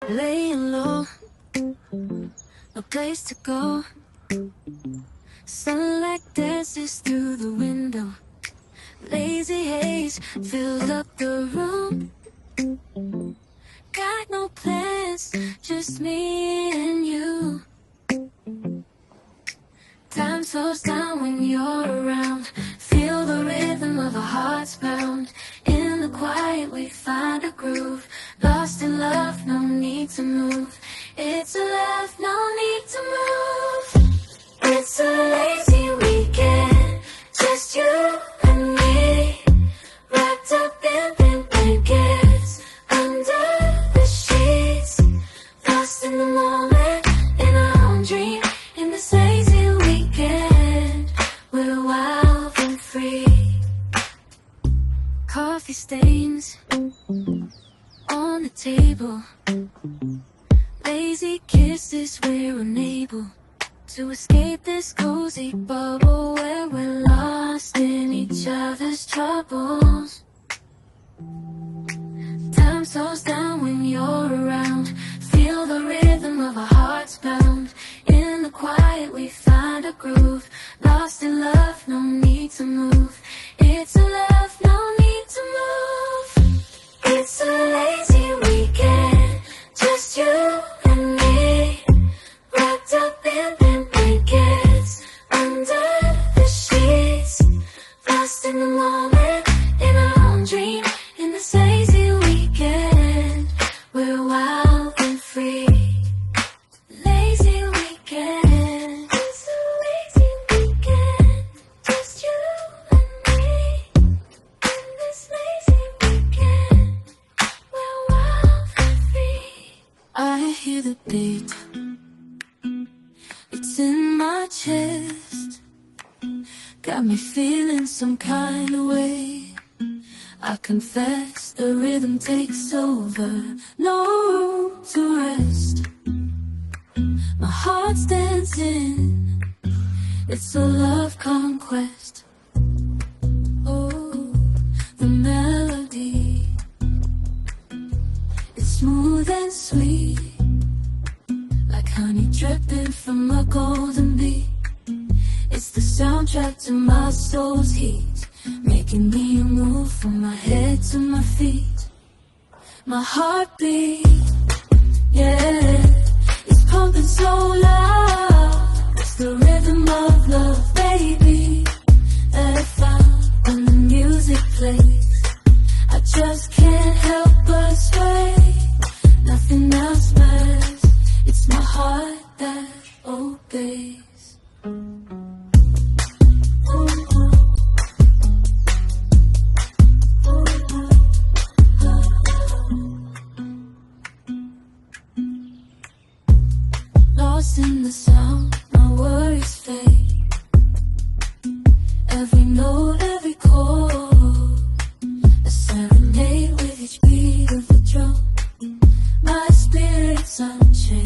Laying low, no place to go. Sunlight dances through the window. Lazy haze filled up the room. Got no plans, just me and you. Time slows down when you're around. Feel the rhythm of our hearts pound. In the quiet we find a groove. Lost in love, no need to move. It's a love, no need to move. It's a lazy weekend, just you and me. Wrapped up in pink blankets, under the sheets. Lost in the moment, in our own dream. In this lazy weekend, we're wild and free. Coffee stains on the table. Lazy kisses, we're unable to escape this cozy bubble where we're lost in each other's troubles. Time slows down when you're around. Feel the rhythm of our hearts pound. In the quiet we find a groove. Lost in love, no need to move. It's a love, no need to move. It's a lazy weekend, just you and me. Wrapped up in pink blankets, under the sheets. Lost in the moment, in our own dream. In this lazy weekend, we're wild and free. Lazy weekend, it's a lazy weekend, just you and me. In this lazy weekend, we're wild and free. I hear the beat, it's in my chest. Got me feeling some kind of way. I confess the rhythm takes over. No room to rest. My heart's dancing. It's a love conquest. Oh, the melody. It's smooth and sweet, like honey dripping from a golden bee. It's the soundtrack to my soul's heat, making me move from my head to my feet. My heartbeat, yeah, it's pumping so loud. It's the rhythm of love, baby, that I found when the music plays. I just can't help but sway. Nothing else matters. It's my heart that obeys. Lost in the sound, my worries fade. Every note, every chord, a serenade with each beat of the drum. My spirit's unchained.